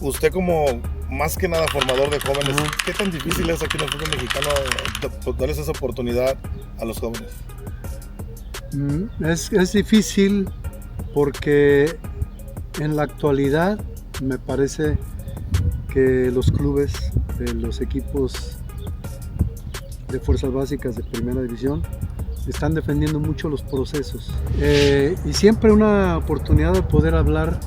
Usted como más que nada formador de jóvenes, Ajá. ¿qué tan difícil es aquí en el fútbol mexicano darles esa oportunidad a los jóvenes? Es difícil porque en la actualidad me parece que los clubes de los equipos de fuerzas básicas de primera división están defendiendo mucho los procesos, y siempre una oportunidad de poder hablar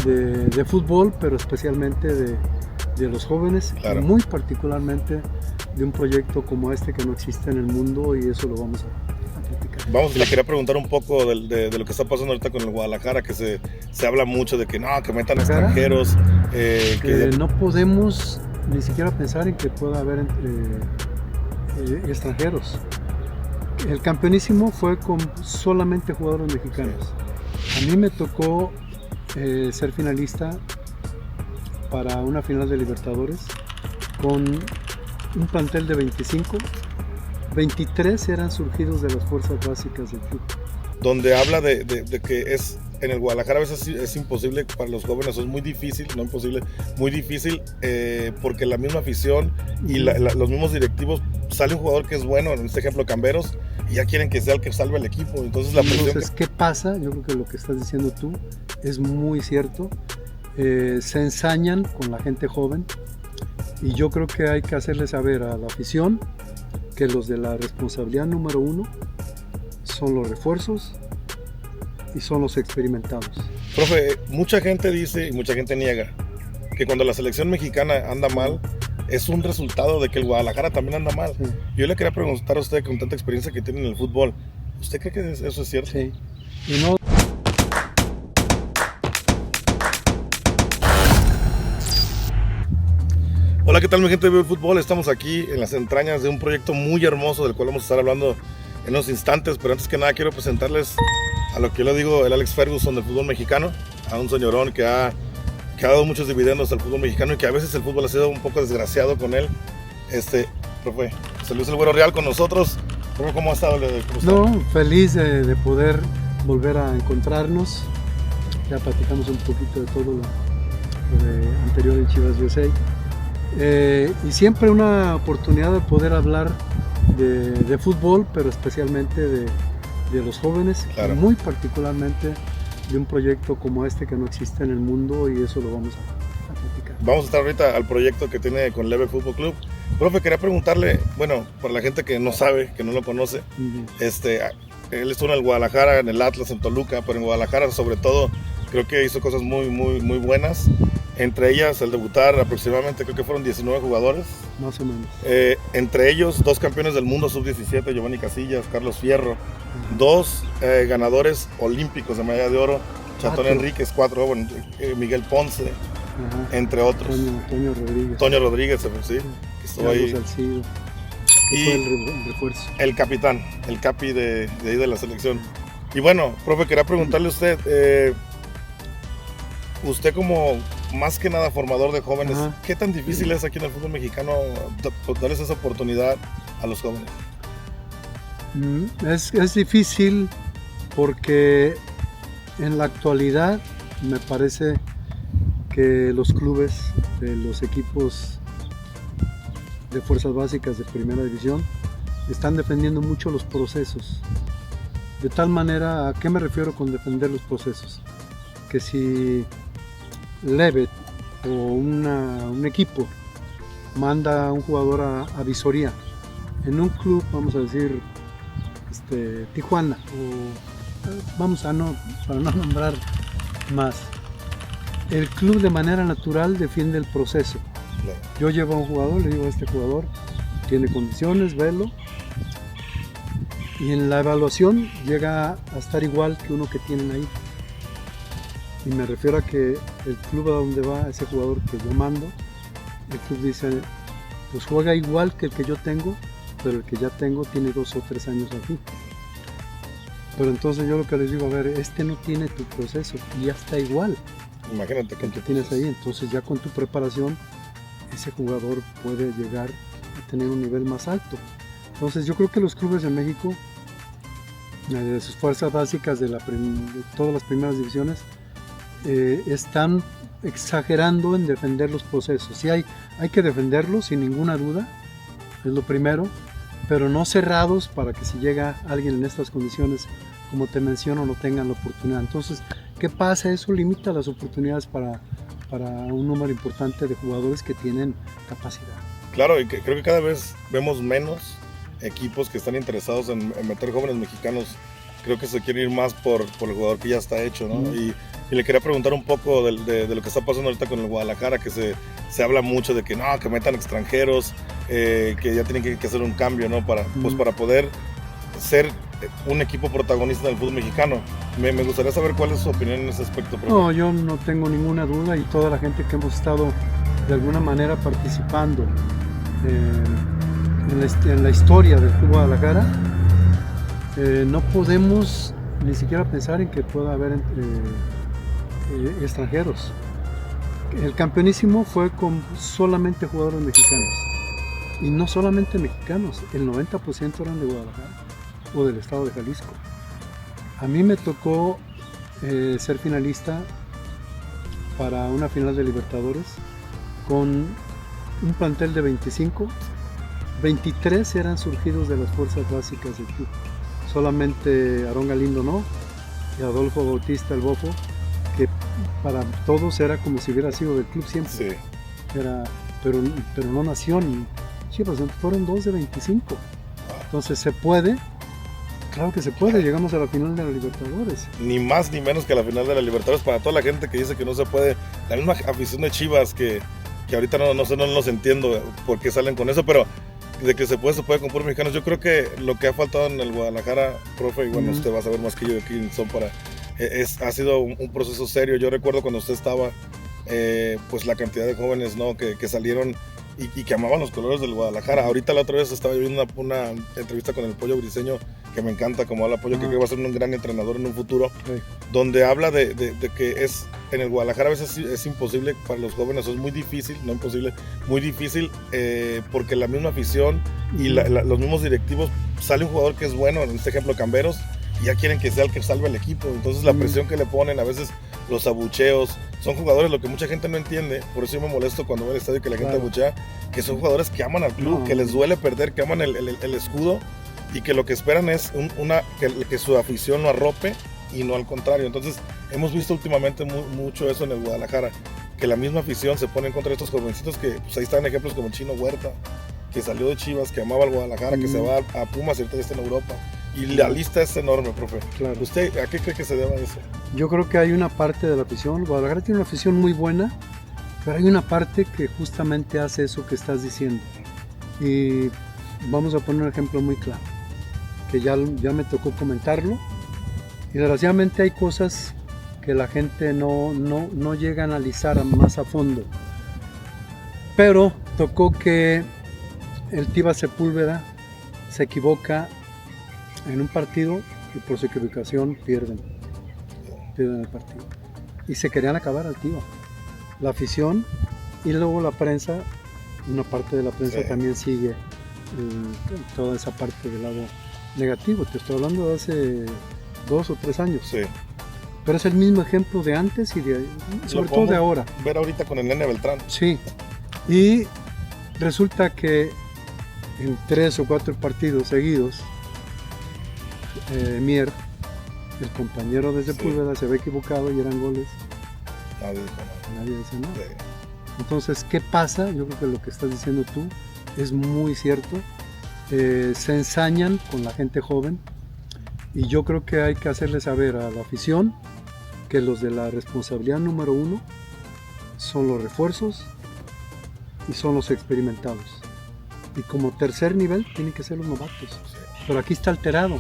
de fútbol, pero especialmente de los jóvenes, Claro. y muy particularmente de un proyecto como este que no existe en el mundo, y eso lo vamos a platicar. Le quería preguntar un poco de lo que está pasando ahorita con el Guadalajara, que se habla mucho de que no, que metan extranjeros. No podemos ni siquiera pensar en que pueda haber extranjeros. El campeonísimo fue con solamente jugadores mexicanos. A mí me tocó ser finalista para una final de Libertadores con un plantel de 25. 23 eran surgidos de las fuerzas básicas del club. Donde habla de que es en el Guadalajara a veces es imposible para los jóvenes, es muy difícil, no imposible, muy difícil, porque la misma afición y los mismos directivos, sale un jugador que es bueno, en este ejemplo Camberos, y ya quieren que sea el que salve el equipo. Entonces ¿qué pasa? Yo creo que lo que estás diciendo tú es muy cierto. Se ensañan con la gente joven, y yo creo que hay que hacerle saber a la afición que los de la responsabilidad número uno son los refuerzos y son los experimentados. Profe, mucha gente dice y mucha gente niega que cuando la selección mexicana anda mal es un resultado de que el Guadalajara también anda mal. Sí. Yo le quería preguntar a usted, con tanta experiencia que tiene en el fútbol, ¿usted cree que eso es cierto? Sí. Y no. Hola, ¿qué tal mi gente de Fútbol? Estamos aquí en las entrañas de un proyecto muy hermoso del cual vamos a estar hablando en unos instantes, pero antes que nada quiero presentarles a lo que yo le digo el Alex Ferguson del fútbol mexicano, a un señorón que ha dado muchos dividendos al fútbol mexicano y que a veces el fútbol ha sido un poco desgraciado con él. Profe, José Luis El Güero Real con nosotros. Profe, ¿cómo ha estado? No, feliz de poder volver a encontrarnos. Ya platicamos un poquito de todo lo de anterior en Chivas USA. Y siempre una oportunidad de poder hablar de fútbol, pero especialmente de los jóvenes, claro. Muy particularmente de un proyecto como este que no existe en el mundo, y eso lo vamos a platicar. Vamos a estar ahorita al proyecto que tiene con Leve Fútbol Club. Profe, quería preguntarle, bueno, para la gente que no sabe, que no lo conoce, él estuvo en el Guadalajara, en el Atlas, en Toluca, pero en Guadalajara sobre todo creo que hizo cosas muy buenas. Entre ellas, el debutar aproximadamente, creo que fueron 19 jugadores. Más o menos. Entre ellos, 2 campeones del mundo sub-17, Giovanni Casillas, Carlos Fierro. 2 ganadores olímpicos de medalla de oro, Chatón Enríquez, 4, bueno, Miguel Ponce, entre otros. Toño Rodríguez. Toño Rodríguez, sí, que estuvo ahí. Salcido, y fue el refuerzo. El capitán, el capi de ahí de la selección. Y bueno, profe, quería preguntarle a usted, usted como más que nada formador de jóvenes, ¿qué tan difícil es aquí en el fútbol mexicano darles esa oportunidad a los jóvenes? Es difícil porque en la actualidad me parece que los clubes de los equipos de fuerzas básicas de primera división están defendiendo mucho los procesos. De tal manera, ¿a qué me refiero con defender los procesos? Que si Levet o un equipo manda a un jugador a visoría en un club, vamos a decir Tijuana, o vamos a para no nombrar más, el club de manera natural defiende el proceso. Yo llevo a un jugador, le digo a este jugador tiene condiciones, velo, y en la evaluación llega a estar igual que uno que tienen ahí. Y me refiero a que el club a donde va ese jugador que yo mando, el club dice, pues juega igual que el que yo tengo, pero el que ya tengo tiene 2 o 3 años aquí. Pero entonces yo lo que les digo, a ver, no tiene tu proceso y ya está igual. Imagínate que tienes ahí, entonces ya con tu preparación ese jugador puede llegar a tener un nivel más alto. Entonces yo creo que los clubes de México, de sus fuerzas básicas de todas las primeras divisiones, están exagerando en defender los procesos. Sí, hay que defenderlos sin ninguna duda, es lo primero, pero no cerrados para que si llega alguien en estas condiciones, como te menciono, no tengan la oportunidad. Entonces, ¿qué pasa? Eso limita las oportunidades para un número importante de jugadores que tienen capacidad. Claro, y creo que cada vez vemos menos equipos que están interesados en meter jóvenes mexicanos. Creo que se quiere ir más por el jugador que ya está hecho, ¿no? Y le quería preguntar un poco de lo que está pasando ahorita con el Guadalajara, que se habla mucho de que no, que metan extranjeros, que ya tienen que hacer un cambio, ¿no? Para poder ser un equipo protagonista del fútbol mexicano. Me gustaría saber cuál es su opinión en ese aspecto. No, yo no tengo ninguna duda, y toda la gente que hemos estado de alguna manera participando en la historia del Club Guadalajara, no podemos ni siquiera pensar en que pueda haber extranjeros. El campeonísimo fue con solamente jugadores mexicanos, y no solamente mexicanos, el 90% eran de Guadalajara o del estado de Jalisco. A mí me tocó ser finalista para una final de Libertadores con un plantel de 25, 23 eran surgidos de las fuerzas básicas del club. Solamente Aarón Galindo no, y Adolfo Bautista el Bofo, que para todos era como si hubiera sido del club siempre. Sí. Pero no nació ni Chivas, fueron 2 de 25. Entonces se puede, claro que se puede, llegamos a la final de la Libertadores. Ni más ni menos que a la final de la Libertadores. Para toda la gente que dice que no se puede, la misma afición de Chivas que ahorita no los entiendo por qué salen con eso, pero de que se puede con puros mexicanos. Yo creo que lo que ha faltado en el Guadalajara, profe, y bueno, usted va a saber más que yo de quién son ha sido un proceso serio. Yo recuerdo cuando usted estaba, pues la cantidad de jóvenes, ¿no? que salieron y que amaban los colores del Guadalajara. Ahorita la otra vez estaba viendo una entrevista con el Pollo Briseño, que me encanta como habla Pollo, que creo que va a ser un gran entrenador en un futuro, donde habla de que en el Guadalajara a veces es imposible para los jóvenes, es muy difícil, no imposible, muy difícil, porque la misma afición y los mismos directivos, sale un jugador que es bueno, en este ejemplo Camberos, y ya quieren que sea el que salve al equipo. Entonces la presión que le ponen, a veces los abucheos, son jugadores, lo que mucha gente no entiende. Por eso yo me molesto cuando voy al estadio y que la gente abuchea, que son jugadores que aman al club, que les duele perder, que aman el escudo, y que lo que esperan es que su afición lo arrope y no al contrario. Entonces hemos visto últimamente mucho eso en el Guadalajara, que la misma afición se pone en contra de estos jovencitos, que pues ahí están ejemplos como el Chino Huerta, que salió de Chivas, que amaba al Guadalajara, que se va a Pumas y ahorita ya está en Europa. Y la lista es enorme, profe. Claro. ¿Usted a qué cree que se deba eso? Yo creo que hay una parte de la afición, Guadalajara tiene una afición muy buena, pero hay una parte que justamente hace eso que estás diciendo. Y vamos a poner un ejemplo muy claro, que ya me tocó comentarlo, y desgraciadamente hay cosas que la gente no llega a analizar más a fondo. Pero tocó que el Tiva Sepúlveda se equivoca en un partido y por su equivocación pierden el partido. Y se querían acabar al Tiva. La afición y luego la prensa, una parte de la prensa también sigue toda esa parte del lado negativo. Te estoy hablando de hace 2 o 3 años. Sí. Pero es el mismo ejemplo de antes y sobre todo de ahora. Ver ahorita con el Nene Beltrán. Sí. Y resulta que en 3 o 4 partidos seguidos, Mier, el compañero de Sepúlveda, se ve equivocado y eran goles. Nadie dice nada. Sí. Entonces, ¿qué pasa? Yo creo que lo que estás diciendo tú es muy cierto. Se ensañan con la gente joven, y yo creo que hay que hacerle saber a la afición que los de la responsabilidad número 1 son los refuerzos y son los experimentados. Y como tercer nivel tienen que ser los novatos. Pero aquí está alterado.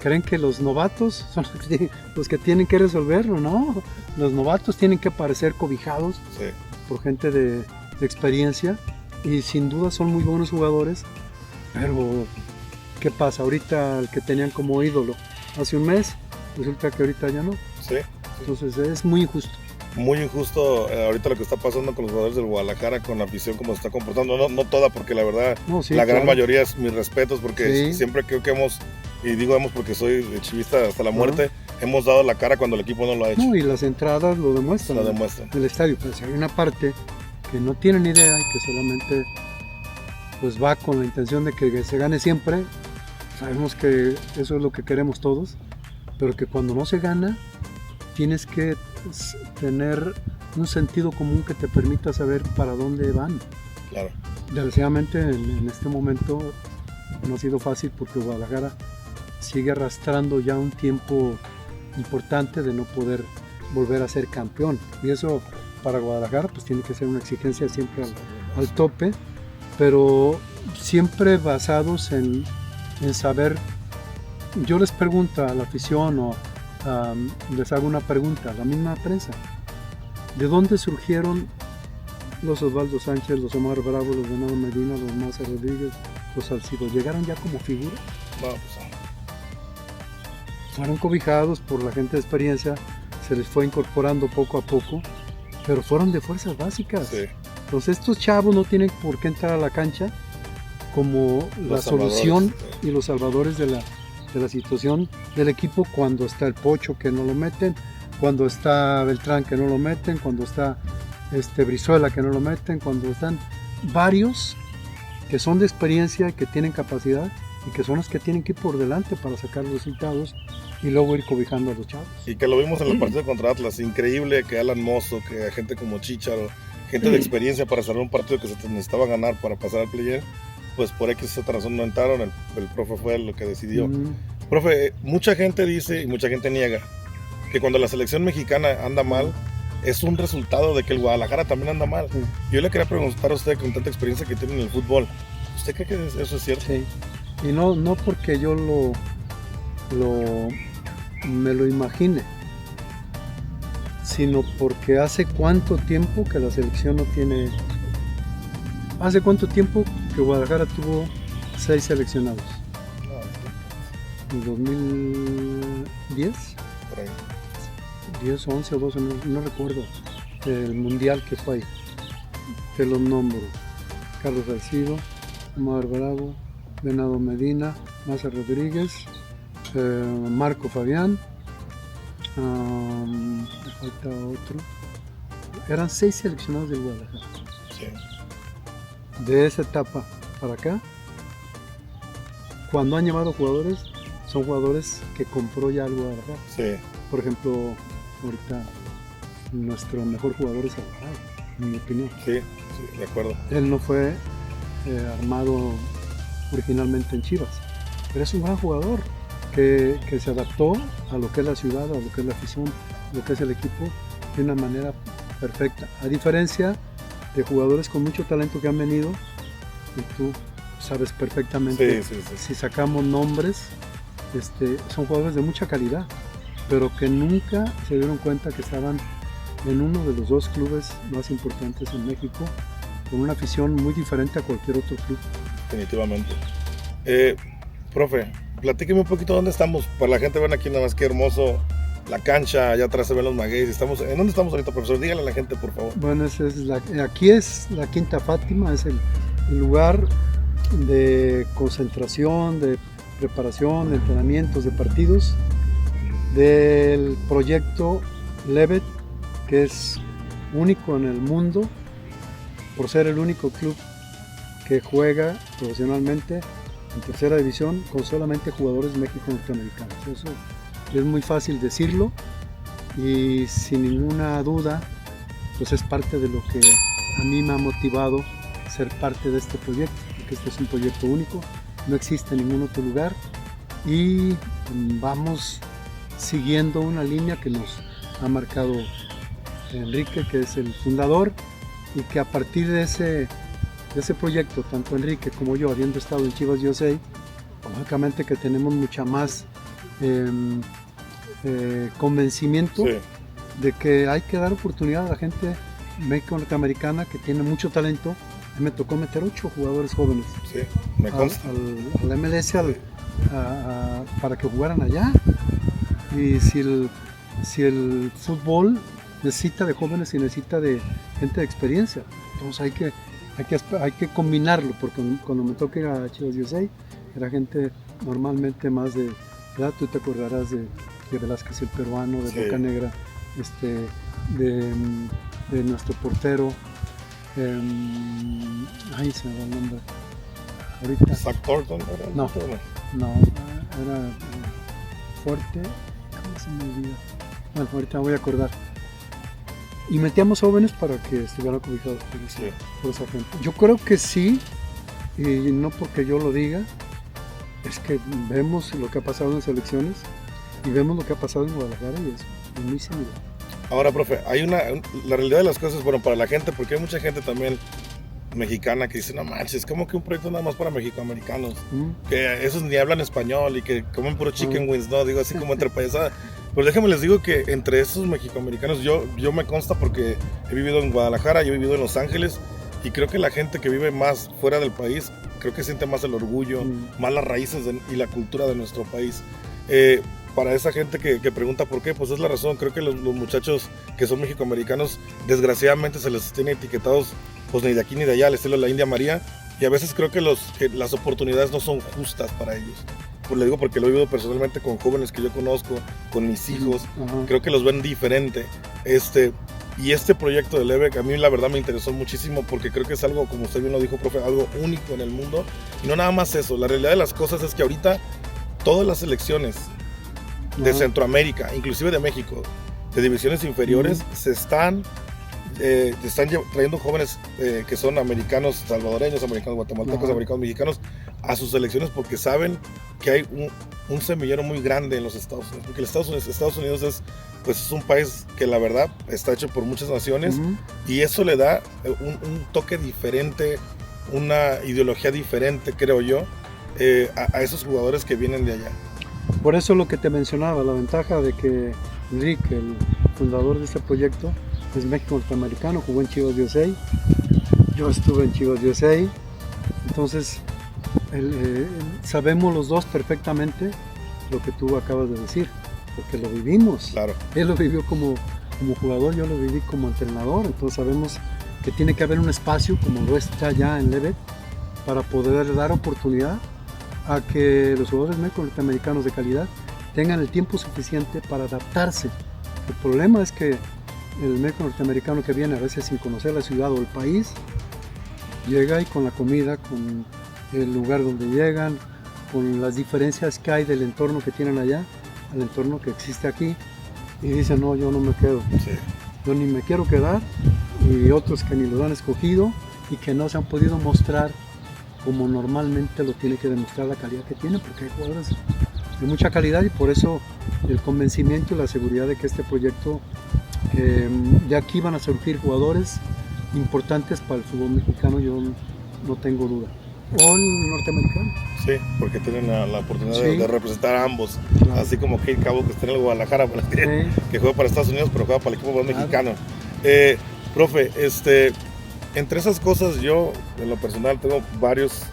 Creen que los novatos son los que tienen que resolverlo, ¿no? Los novatos tienen que parecer cobijados por gente de experiencia, y sin duda son muy buenos jugadores, pero ¿qué pasa? Ahorita el que tenían como ídolo hace un mes, resulta que ahorita ya no. Sí. Entonces es muy injusto. Muy injusto ahorita lo que está pasando con los jugadores del Guadalajara, con la afición, como se está comportando. No toda, porque la verdad, la gran mayoría es mis respetos, porque siempre creo que hemos y digo hemos porque soy chivista hasta la muerte, hemos dado la cara cuando el equipo no lo ha hecho. No, y las entradas lo demuestran. Lo demuestran. El estadio, pues hay una parte que no tienen idea y que solamente pues va con la intención de que se gane siempre. Sabemos que eso es lo que queremos todos, pero que cuando no se gana tienes que tener un sentido común que te permita saber para dónde van. Claro. Desgraciadamente en este momento no ha sido fácil porque Guadalajara sigue arrastrando ya un tiempo importante de no poder volver a ser campeón, y eso para Guadalajara pues tiene que ser una exigencia siempre al tope, pero siempre basados en saber. Yo les pregunto a la afición o les hago una pregunta a la misma prensa: ¿de dónde surgieron los Osvaldo Sánchez, los Omar Bravo, los Venado Medina, los Maza Rodríguez, los Salcido? ¿Llegaron ya como figuras? No, pues Fueron cobijados por la gente de experiencia, se les fue incorporando poco a poco, pero fueron de fuerzas básicas. sí. Entonces estos chavos no tienen por qué entrar a la cancha como la Los solución salvadores, y los salvadores de la situación del equipo, cuando está el Pocho que no lo meten, cuando está Beltrán que no lo meten, cuando está Brizuela que no lo meten, cuando están varios que son de experiencia, que tienen capacidad y que son los que tienen que ir por delante para sacar los resultados y luego ir cobijando a los chavos. Y que lo vimos en el partido contra Atlas, increíble que Alan Mozo, que gente como Chicharo, gente de experiencia para cerrar un partido que se necesitaba ganar para pasar al play-in, pues por X otra razón no entraron, el profe fue lo que decidió. Profe, mucha gente dice y mucha gente niega que cuando la selección mexicana anda mal, es un resultado de que el Guadalajara también anda mal. Sí. Yo le quería preguntar a usted, con tanta experiencia que tiene en el fútbol, ¿usted cree que eso es cierto? Sí. Y no porque yo me lo imagine, sino porque hace cuánto tiempo que la selección no tiene. Hace cuánto tiempo que Guadalajara tuvo 6 seleccionados. En 2010, Por ahí. 10, 11 o 12, no recuerdo, el mundial que fue ahí. Te los nombro: Carlos Salcido, Omar Bravo, Venado Medina, Maza Rodríguez, Marco Fabián, me falta otro. Eran 6 seleccionados del Guadalajara. Sí. De esa etapa para acá, cuando han llevado jugadores, son jugadores que compró ya el Guadalajara. Sí. Por ejemplo, ahorita nuestro mejor jugador es Alvarado, en mi opinión. Sí, sí, de acuerdo. Él no fue armado originalmente en Chivas, pero es un gran jugador que se adaptó a lo que es la ciudad, a lo que es la afición, a lo que es el equipo, de una manera perfecta. A diferencia de jugadores con mucho talento que han venido, y tú sabes perfectamente, Sí. si sacamos nombres, son jugadores de mucha calidad, pero que nunca se dieron cuenta que estaban en uno de los 2 clubes más importantes en México, con una afición muy diferente a cualquier otro club. Definitivamente. Profe, platíqueme un poquito dónde estamos, para la gente ver aquí nada más qué hermoso la cancha, allá atrás se ven los magueyes. ¿En dónde estamos ahorita, profesor? Dígale a la gente, por favor. Bueno, aquí es la Quinta Fátima, es el lugar de concentración, de preparación, de entrenamientos, de partidos del proyecto Levet, que es único en el mundo por ser el único club que juega profesionalmente en tercera división con solamente jugadores México-norteamericanos. Eso es muy fácil decirlo y sin ninguna duda pues es parte de lo que a mí me ha motivado ser parte de este proyecto, porque este es un proyecto único, no existe en ningún otro lugar y vamos siguiendo una línea que nos ha marcado Enrique, que es el fundador, y que a partir de ese proyecto, tanto Enrique como yo, habiendo estado en Chivas USA, lógicamente que tenemos mucha más convencimiento Sí. de que hay que dar oportunidad a la gente norteamericana que tiene mucho talento. A mí me tocó meter 8 jugadores jóvenes Sí, me consta. al MLS para que jugaran allá. Y si el fútbol necesita de jóvenes y necesita de gente de experiencia, entonces hay que combinarlo, porque cuando me toque a Chivas USA era gente normalmente más de, ¿verdad? Tú te acordarás de Velázquez el peruano, de Sí. Boca Negra, de nuestro portero, ahí se me va el nombre, ahorita, Zach Thornton, ¿era? No. no, era Fuerte, ¿cómo se me olvida? Bueno, ahorita me voy a acordar. Y metíamos jóvenes para que estuvieran cobijados Sí. por esa gente. Yo creo que sí, y no porque yo lo diga, es que vemos lo que ha pasado en selecciones y vemos lo que ha pasado en Guadalajara y es muy similar. Ahora, profe, hay la realidad de las cosas, bueno, para la gente, porque hay mucha gente también mexicana que dice, no manches, como que un proyecto nada más para mexicoamericanos, que esos ni hablan español y que comen puro chicken wings, ¿no? Digo, así como entre payasada. Pues déjenme les digo que entre esos mexicoamericanos, yo me consta porque he vivido en Guadalajara, yo he vivido en Los Ángeles, y creo que la gente que vive más fuera del país, creo que siente más el orgullo, más las raíces y la cultura de nuestro país. Para esa gente que pregunta por qué, pues es la razón. Creo que los muchachos que son mexicoamericanos, desgraciadamente se les tiene etiquetados pues ni de aquí ni de allá, al estilo de la India María, y a veces creo que las oportunidades no son justas para ellos. Pues le digo porque lo he vivido personalmente con jóvenes que yo conozco, con mis hijos, creo que los ven diferente. Y este proyecto de LEVEC a mí la verdad me interesó muchísimo porque creo que es algo, como usted bien lo dijo, profe, algo único en el mundo. Y no nada más eso, la realidad de las cosas es que ahorita todas las selecciones de Centroamérica, inclusive de México, de divisiones inferiores, se están trayendo jóvenes que son americanos salvadoreños, americanos guatemaltecos, americanos mexicanos a sus selecciones porque saben que hay un semillero muy grande en los Estados Unidos, porque Estados Unidos es un país que la verdad está hecho por muchas naciones y eso le da un toque diferente, una ideología diferente, creo yo, a esos jugadores que vienen de allá. Por eso lo que te mencionaba, la ventaja de que Enrique, el fundador de este proyecto, es México norteamericano, jugó en Chivas USA, yo estuve en Chivas USA, entonces sabemos los dos perfectamente lo que tú acabas de decir, porque lo vivimos. Claro. Él lo vivió como jugador, yo lo viví como entrenador, entonces sabemos que tiene que haber un espacio, como lo está ya en LEVEC, para poder dar oportunidad a que los jugadores norteamericanos de calidad tengan el tiempo suficiente para adaptarse. El problema es que el médico norteamericano que viene a veces sin conocer la ciudad o el país, llega y con la comida, con el lugar donde llegan, con las diferencias que hay del entorno que tienen allá al entorno que existe aquí, y dicen, no, yo no me quedo, yo ni me quiero quedar, y otros que ni lo han escogido y que no se han podido mostrar como normalmente lo tiene que demostrar la calidad que tiene, porque hay jugadores de mucha calidad y por eso el convencimiento y la seguridad de que este proyecto de aquí van a surgir jugadores importantes para el fútbol mexicano, yo no tengo duda. O el norteamericano. Sí, porque tienen la oportunidad de representar a ambos, así como Kate Cabo que está en el Guadalajara, que juega para Estados Unidos, pero juega para el equipo mexicano. Profe, entre esas cosas yo, en lo personal, tengo varios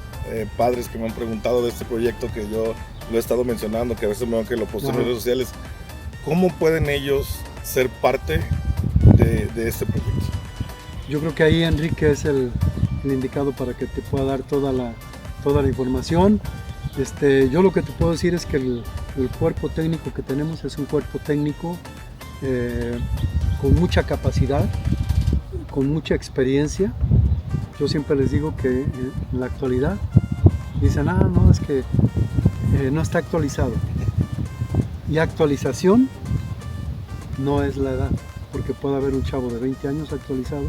padres que me han preguntado de este proyecto que yo lo he estado mencionando, que a veces me van que lo posteo en redes sociales. ¿Cómo pueden ellos ser parte de este proyecto? Yo creo que ahí Enrique es el indicado para que te pueda dar toda la información. Yo lo que te puedo decir es que el cuerpo técnico que tenemos es un cuerpo técnico con mucha capacidad, con mucha experiencia. Yo siempre les digo que en la actualidad dicen, no, es que no está actualizado. Y actualización no es la edad, porque puede haber un chavo de 20 años actualizado,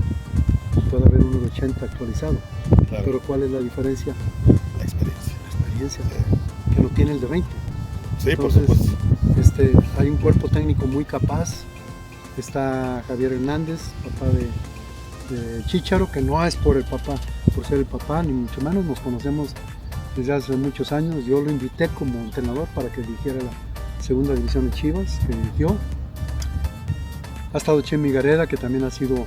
puede haber uno de 80 actualizado. Claro. Pero ¿cuál es la diferencia? La experiencia. La experiencia, que no tiene el de 20. Sí, entonces, por supuesto. Hay un cuerpo técnico muy capaz. Está Javier Hernández, papá de Chícharo, que no es por ser el papá, ni mucho menos, nos conocemos desde hace muchos años. Yo lo invité como entrenador para que dirigiera la segunda división de Chivas, que dirigió. Ha estado Chemi Gareda, que también ha sido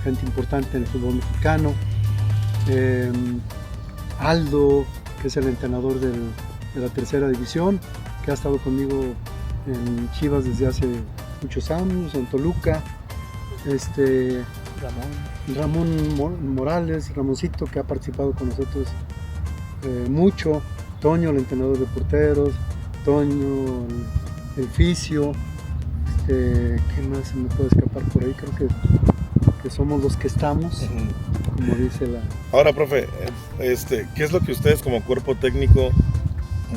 gente importante en el fútbol mexicano. Aldo, que es el entrenador de la tercera división, que ha estado conmigo en Chivas desde hace muchos años, en Toluca. Ramón Morales, Ramoncito, que ha participado con nosotros mucho. Toño, el entrenador de porteros, Toño, el fisio, ¿qué más se me puede escapar por ahí? Creo que somos los que estamos, como dice la... Ahora, profe, ¿qué es lo que ustedes como cuerpo técnico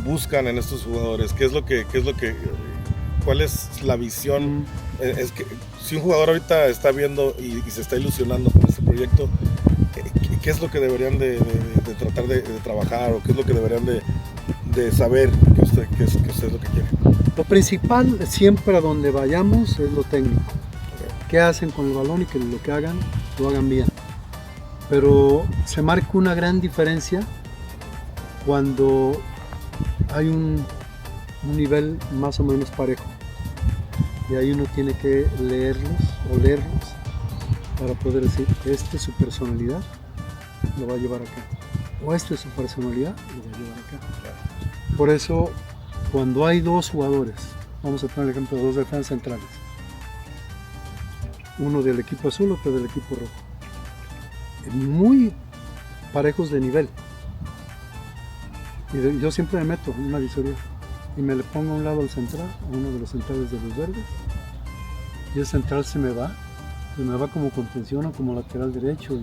buscan en estos jugadores? ¿Cuál es la visión? Es que si un jugador ahorita está viendo y se está ilusionando con este proyecto, ¿qué es lo que deberían de tratar de trabajar, o qué es lo que deberían de saber que usted es lo que quiere? Lo principal siempre a donde vayamos es lo técnico. ¿Qué hacen con el balón? Y que lo que hagan, lo hagan bien. Pero se marca una gran diferencia cuando hay un nivel más o menos parejo. Y ahí uno tiene que leerlos para poder decir, esta es su personalidad, lo va a llevar acá. O esta es su personalidad, lo va a llevar acá. Por eso, cuando hay dos jugadores, vamos a poner el ejemplo de dos defensas centrales, uno del equipo azul, otro del equipo rojo, muy parejos de nivel. Y yo siempre me meto en una visoría y me le pongo a un lado al central, a uno de los centrales de los verdes, y el central se me va como contención o como lateral derecho,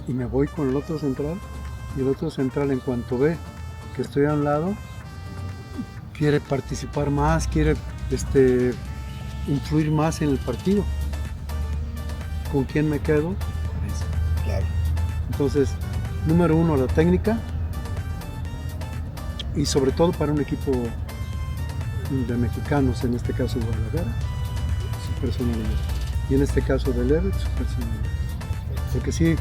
y me voy con el otro central, y el otro central, en cuanto ve que estoy a un lado, quiere participar más, quiere influir más en el partido. ¿Con quién me quedo? Con ese. Claro. Entonces, número uno, la técnica, y sobre todo para un equipo de mexicanos, en este caso Guadalajara, su personalidad, y en este caso del Everett, su personalidad, porque sí,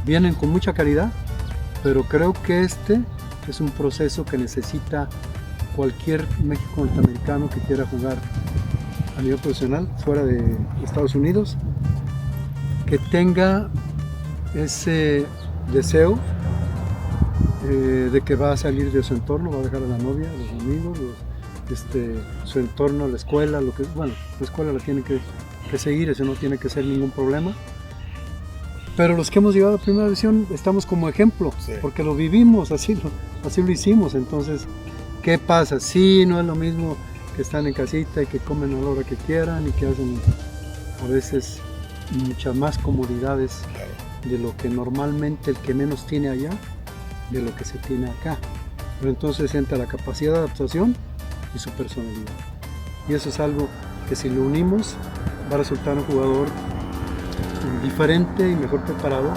vienen con mucha calidad, pero creo que este es un proceso que necesita cualquier México norteamericano que quiera jugar a nivel profesional fuera de Estados Unidos, que tenga ese deseo de que va a salir de su entorno, va a dejar a la novia, a los amigos, su entorno, la escuela, la escuela la tiene que seguir, eso no tiene que ser ningún problema. Pero los que hemos llegado a primera división estamos como ejemplo, sí, porque lo vivimos, así lo hicimos. Entonces, ¿qué pasa? Sí, no es lo mismo que están en casita y que comen a la hora que quieran y que hacen a veces muchas más comodidades de lo que normalmente el que menos tiene allá, de lo que se tiene acá. Pero entonces entra la capacidad de adaptación y su personalidad. Y eso es algo que, si lo unimos, va a resultar un jugador diferente y mejor preparado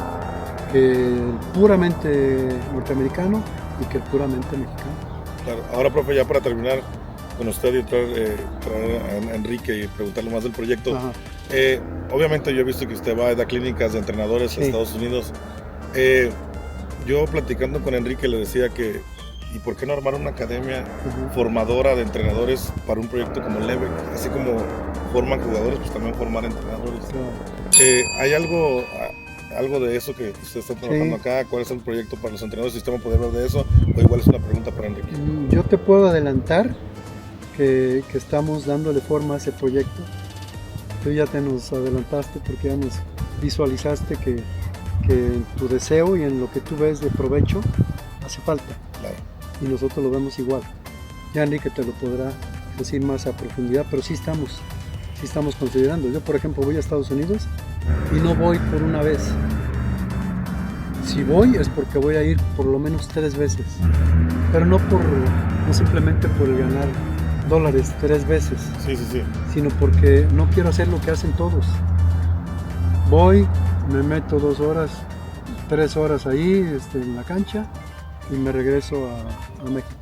que el puramente norteamericano y que el puramente mexicano. Claro. Ahora, profe, ya para terminar con usted y traer a Enrique y preguntarle más del proyecto, obviamente yo he visto que usted va a dar clínicas de entrenadores, sí, a Estados Unidos. Yo platicando con Enrique le decía que, ¿y por qué no armar una academia formadora de entrenadores para un proyecto como Lebec? Así como forman jugadores, pues también formar entrenadores. ¿Hay algo de eso que usted está trabajando acá? ¿Cuál es el proyecto para los entrenadores? Si usted me puede hablar de eso, o igual es una pregunta para Enrique. Yo te puedo adelantar que estamos dándole forma a ese proyecto. Tú ya te nos adelantaste porque ya nos visualizaste que en tu deseo y en lo que tú ves de provecho hace falta. Claro. Y nosotros lo vemos igual. Ya Enrique te lo podrá decir más a profundidad, pero sí estamos considerando. Yo, por ejemplo, voy a Estados Unidos y no voy por una vez. Si voy es porque voy a ir por lo menos 3 veces, pero no simplemente por ganar dólares 3 veces, sí, sino porque no quiero hacer lo que hacen todos. Voy, me meto 2 horas, 3 horas ahí en la cancha y me regreso a México.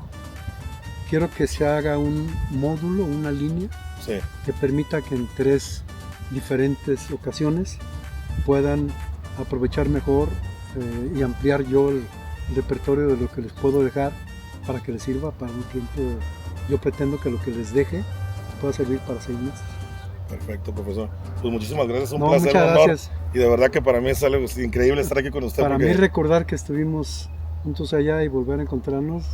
Quiero que se haga un módulo, una línea, sí, que permita que en 3 diferentes ocasiones puedan aprovechar mejor y ampliar yo el repertorio de lo que les puedo dejar para que les sirva para un tiempo. Yo pretendo que lo que les deje pueda servir para 6 meses. Perfecto, profesor. Pues muchísimas gracias, un placer, un honor. Gracias. Y de verdad que para mí es algo increíble estar aquí con usted. Para mí recordar que estuvimos juntos allá y volver a encontrarnos,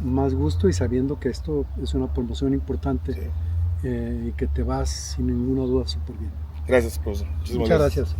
más gusto, y sabiendo que esto es una promoción importante, sí, y que te vas sin ninguna duda súper bien. Gracias, profesor. Muchas gracias.